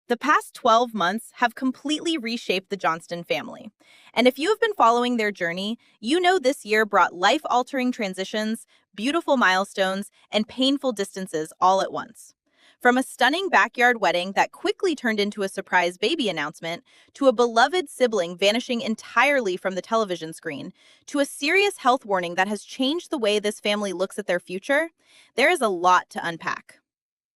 The past 12 months have completely reshaped the Johnston family. And if you have been following their journey, you know this year brought life-altering transitions, beautiful milestones, and painful distances all at once. From a stunning backyard wedding that quickly turned into a surprise baby announcement, to a beloved sibling vanishing entirely from the television screen, to a serious health warning that has changed the way this family looks at their future, there is a lot to unpack.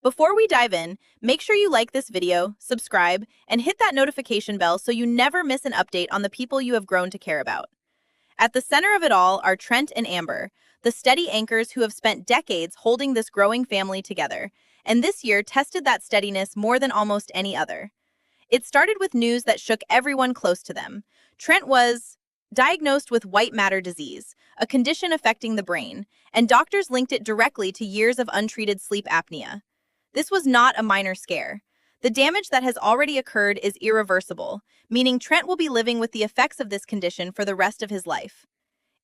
Before we dive in, make sure you like this video, subscribe, and hit that notification bell so you never miss an update on the people you have grown to care about. At the center of it all are Trent and Amber, the steady anchors who have spent decades holding this growing family together, and this year tested that steadiness more than almost any other. It started with news that shook everyone close to them. Trent was diagnosed with white matter disease, a condition affecting the brain, and doctors linked it directly to years of untreated sleep apnea. This was not a minor scare. The damage that has already occurred is irreversible, meaning Trent will be living with the effects of this condition for the rest of his life.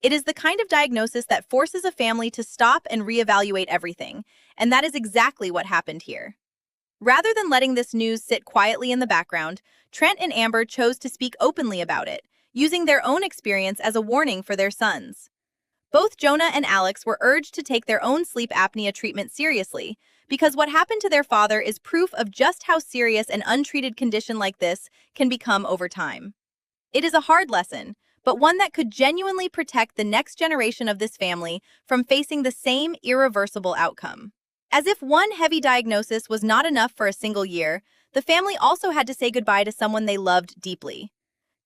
It is the kind of diagnosis that forces a family to stop and reevaluate everything, and that is exactly what happened here. Rather than letting this news sit quietly in the background, Trent and Amber chose to speak openly about it, using their own experience as a warning for their sons. Both Jonah and Alex were urged to take their own sleep apnea treatment seriously, because what happened to their father is proof of just how serious an untreated condition like this can become over time. It is a hard lesson, but one that could genuinely protect the next generation of this family from facing the same irreversible outcome. As if one heavy diagnosis was not enough for a single year, the family also had to say goodbye to someone they loved deeply.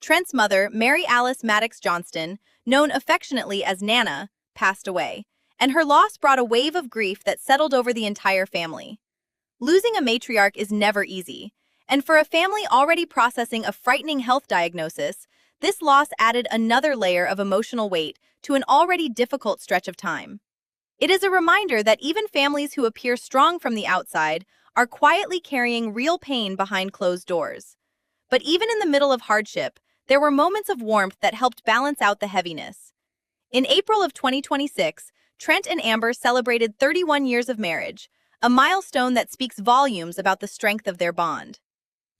Trent's mother, Alice Maddox Johnston, known affectionately as Nana, passed away, and her loss brought a wave of grief that settled over the entire family. Losing a matriarch is never easy, and for a family already processing a frightening health diagnosis, this loss added another layer of emotional weight to an already difficult stretch of time. It is a reminder that even families who appear strong from the outside are quietly carrying real pain behind closed doors. But even in the middle of hardship, there were moments of warmth that helped balance out the heaviness. In April of 2026, Trent and Amber celebrated 31 years of marriage, a milestone that speaks volumes about the strength of their bond.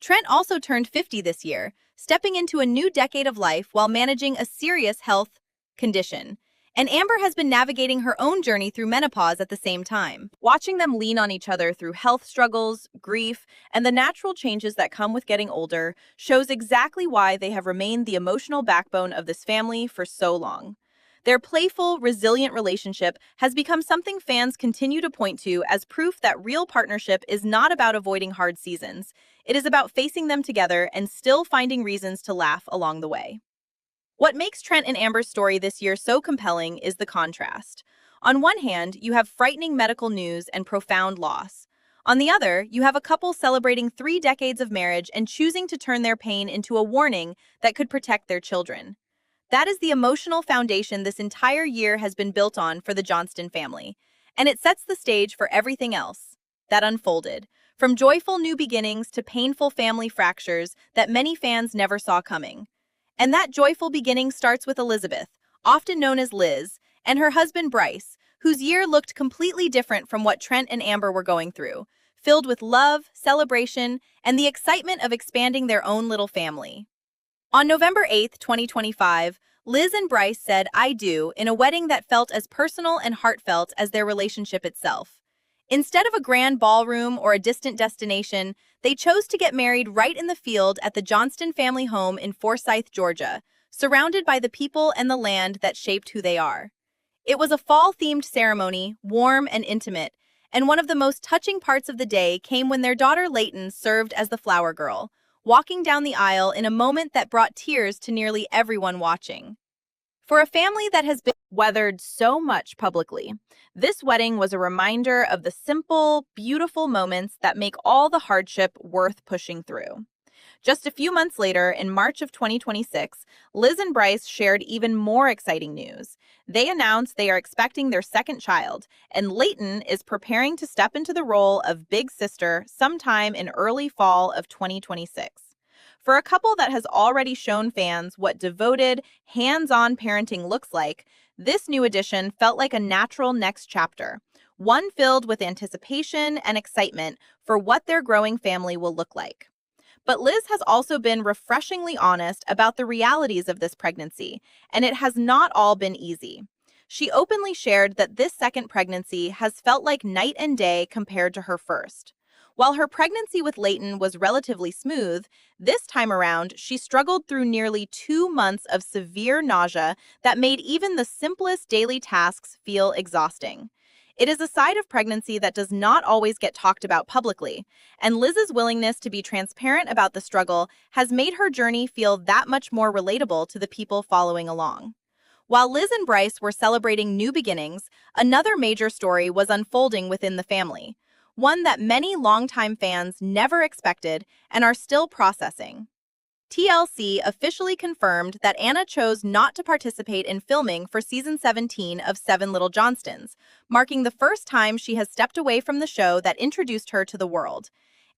Trent also turned 50 this year, stepping into a new decade of life while managing a serious health condition. And Amber has been navigating her own journey through menopause at the same time. Watching them lean on each other through health struggles, grief, and the natural changes that come with getting older shows exactly why they have remained the emotional backbone of this family for so long. Their playful, resilient relationship has become something fans continue to point to as proof that real partnership is not about avoiding hard seasons. It is about facing them together and still finding reasons to laugh along the way. What makes Trent and Amber's story this year so compelling is the contrast. On one hand, you have frightening medical news and profound loss. On the other, you have a couple celebrating 3 decades of marriage and choosing to turn their pain into a warning that could protect their children. That is the emotional foundation this entire year has been built on for the Johnston family, and it sets the stage for everything else that unfolded, from joyful new beginnings to painful family fractures that many fans never saw coming. And that joyful beginning starts with Elizabeth, often known as Liz, and her husband Brice, whose year looked completely different from what Trent and Amber were going through, filled with love, celebration, and the excitement of expanding their own little family. On November 8, 2025, Liz and Brice said "I do" in a wedding that felt as personal and heartfelt as their relationship itself. Instead of a grand ballroom or a distant destination, they chose to get married right in the field at the Johnston family home in Forsyth, Georgia, surrounded by the people and the land that shaped who they are. It was a fall-themed ceremony, warm and intimate, and one of the most touching parts of the day came when their daughter Layton served as the flower girl, walking down the aisle in a moment that brought tears to nearly everyone watching. For a family that has been weathered so much publicly, this wedding was a reminder of the simple, beautiful moments that make all the hardship worth pushing through. Just a few months later, in March of 2026, Liz and Brice shared even more exciting news. They announced they are expecting their second child, and Layton is preparing to step into the role of big sister sometime in early fall of 2026. For a couple that has already shown fans what devoted, hands-on parenting looks like, this new addition felt like a natural next chapter, one filled with anticipation and excitement for what their growing family will look like. But Liz has also been refreshingly honest about the realities of this pregnancy, and it has not all been easy. She openly shared that this second pregnancy has felt like night and day compared to her first. While her pregnancy with Leighton was relatively smooth, this time around she struggled through nearly 2 months of severe nausea that made even the simplest daily tasks feel exhausting. It is a side of pregnancy that does not always get talked about publicly, and Liz's willingness to be transparent about the struggle has made her journey feel that much more relatable to the people following along. While Liz and Brice were celebrating new beginnings, another major story was unfolding within the family, one that many longtime fans never expected and are still processing. TLC officially confirmed that Anna chose not to participate in filming for season 17 of Little Johnstons, marking the first time she has stepped away from the show that introduced her to the world.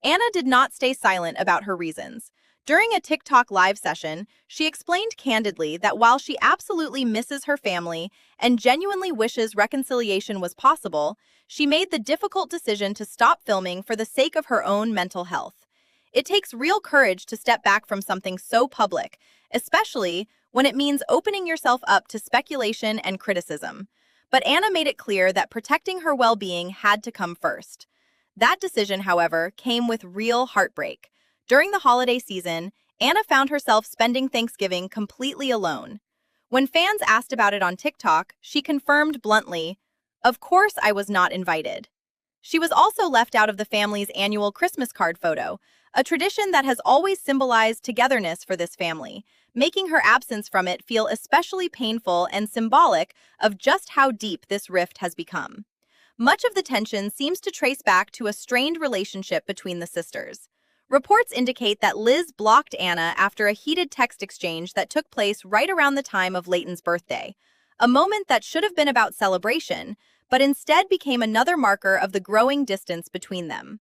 Anna did not stay silent about her reasons. During a TikTok live session, she explained candidly that while she absolutely misses her family and genuinely wishes reconciliation was possible, she made the difficult decision to stop filming for the sake of her own mental health. It takes real courage to step back from something so public, especially when it means opening yourself up to speculation and criticism. But Anna made it clear that protecting her well-being had to come first. That decision, however, came with real heartbreak. During the holiday season, Anna found herself spending Thanksgiving completely alone. When fans asked about it on TikTok, she confirmed bluntly, "Of course I was not invited." She was also left out of the family's annual Christmas card photo, a tradition that has always symbolized togetherness for this family, making her absence from it feel especially painful and symbolic of just how deep this rift has become. Much of the tension seems to trace back to a strained relationship between the sisters. Reports indicate that Liz blocked Anna after a heated text exchange that took place right around the time of Leighton's birthday, a moment that should have been about celebration, but instead became another marker of the growing distance between them.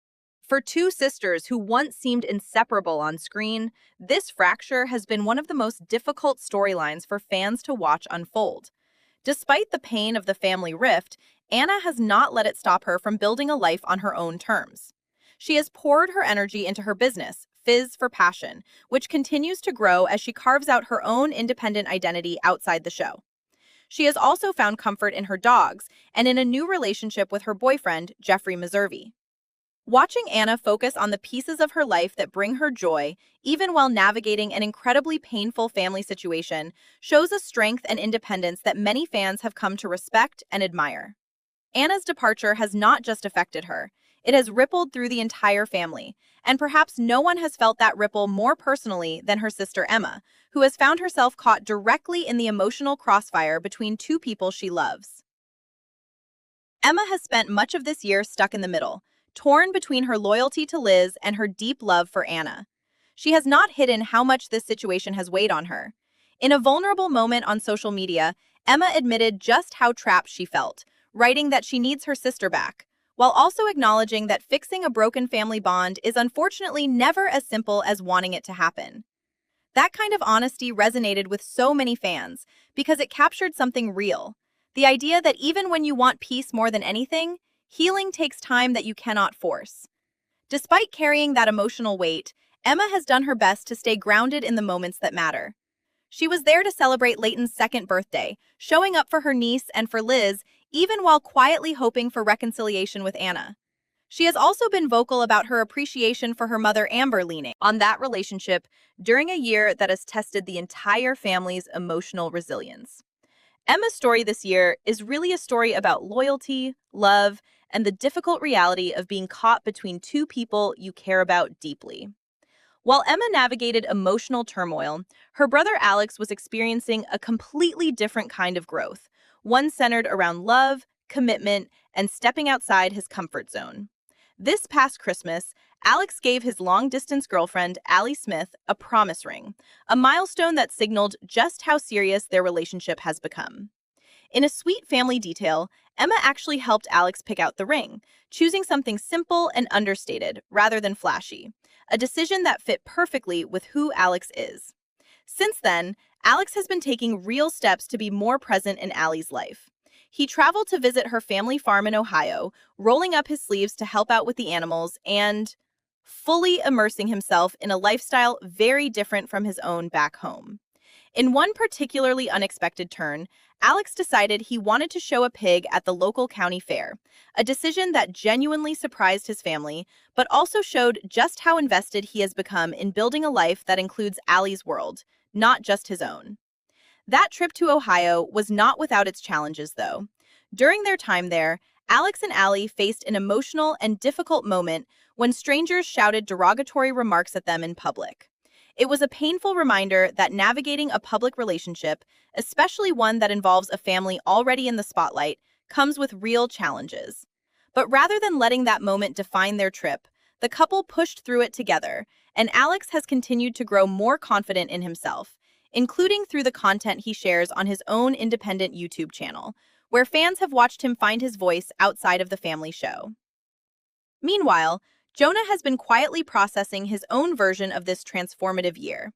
For two sisters who once seemed inseparable on screen, this fracture has been one of the most difficult storylines for fans to watch unfold. Despite the pain of the family rift, Anna has not let it stop her from building a life on her own terms. She has poured her energy into her business, Fizz for Passion, which continues to grow as she carves out her own independent identity outside the show. She has also found comfort in her dogs and in a new relationship with her boyfriend, Jeffrey Meservey. Watching Anna focus on the pieces of her life that bring her joy, even while navigating an incredibly painful family situation, shows a strength and independence that many fans have come to respect and admire. Anna's departure has not just affected her. It has rippled through the entire family, and perhaps no one has felt that ripple more personally than her sister Emma, who has found herself caught directly in the emotional crossfire between two people she loves. Emma has spent much of this year stuck in the middle, torn between her loyalty to Liz and her deep love for Anna. She has not hidden how much this situation has weighed on her. In a vulnerable moment on social media, Emma admitted just how trapped she felt, writing that she needs her sister back, while also acknowledging that fixing a broken family bond is unfortunately never as simple as wanting it to happen. That kind of honesty resonated with so many fans because it captured something real, the idea that even when you want peace more than anything, healing takes time that you cannot force. Despite carrying that emotional weight, Emma has done her best to stay grounded in the moments that matter. She was there to celebrate Leighton's second birthday, showing up for her niece and for Liz, even while quietly hoping for reconciliation with Anna. She has also been vocal about her appreciation for her mother Amber, leaning on that relationship during a year that has tested the entire family's emotional resilience. Emma's story this year is really a story about loyalty, love, and the difficult reality of being caught between two people you care about deeply. While Emma navigated emotional turmoil, her brother Alex was experiencing a completely different kind of growth, one centered around love, commitment, and stepping outside his comfort zone. This past Christmas, Alex gave his long-distance girlfriend, Alice Smith, a promise ring, a milestone that signaled just how serious their relationship has become. In a sweet family detail, Emma actually helped Alex pick out the ring, choosing something simple and understated rather than flashy, a decision that fit perfectly with who Alex is. Since then, Alex has been taking real steps to be more present in Allie's life. He traveled to visit her family farm in Ohio, rolling up his sleeves to help out with the animals and, fully immersing himself in a lifestyle very different from his own back home. In one particularly unexpected turn, Alex decided he wanted to show a pig at the local county fair, a decision that genuinely surprised his family, but also showed just how invested he has become in building a life that includes Allie's world, not just his own. That trip to Ohio was not without its challenges, though. During their time there, Alex and Allie faced an emotional and difficult moment when strangers shouted derogatory remarks at them in public. It was a painful reminder that navigating a public relationship, especially one that involves a family already in the spotlight, comes with real challenges. But rather than letting that moment define their trip, the couple pushed through it together, and Alex has continued to grow more confident in himself, including through the content he shares on his own independent YouTube channel, where fans have watched him find his voice outside of the family show. Meanwhile, Jonah has been quietly processing his own version of this transformative year.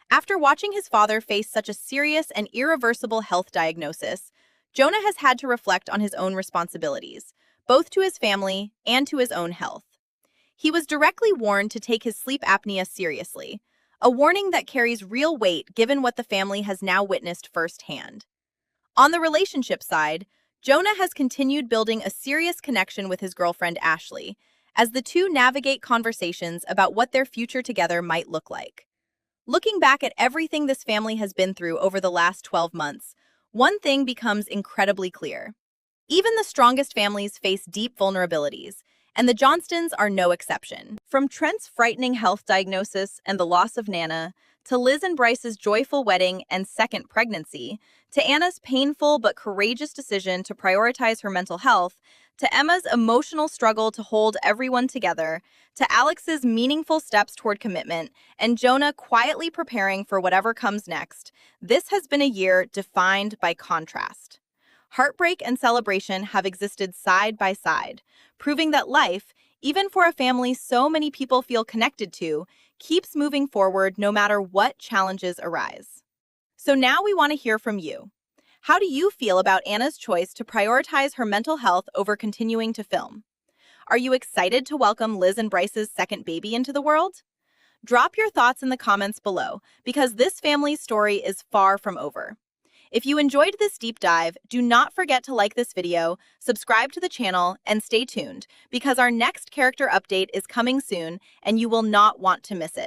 After watching his father face such a serious and irreversible health diagnosis, Jonah has had to reflect on his own responsibilities, both to his family and to his own health. He was directly warned to take his sleep apnea seriously, a warning that carries real weight given what the family has now witnessed firsthand. On the relationship side, Jonah has continued building a serious connection with his girlfriend Ashley, as the two navigate conversations about what their future together might look like. Looking back at everything this family has been through over the last 12 months, one thing becomes incredibly clear. Even the strongest families face deep vulnerabilities, and the Johnstons are no exception. From Trent's frightening health diagnosis and the loss of Nana, to Liz and Brice's joyful wedding and second pregnancy, to Anna's painful but courageous decision to prioritize her mental health, to Emma's emotional struggle to hold everyone together, to Alex's meaningful steps toward commitment, and Jonah quietly preparing for whatever comes next, this has been a year defined by contrast. Heartbreak and celebration have existed side by side, proving that life, even for a family so many people feel connected to, keeps moving forward no matter what challenges arise. So now we want to hear from you. How do you feel about Anna's choice to prioritize her mental health over continuing to film? Are you excited to welcome Liz and Brice's second baby into the world? Drop your thoughts in the comments below, because this family's story is far from over. If you enjoyed this deep dive, do not forget to like this video, subscribe to the channel, and stay tuned, because our next character update is coming soon and you will not want to miss it.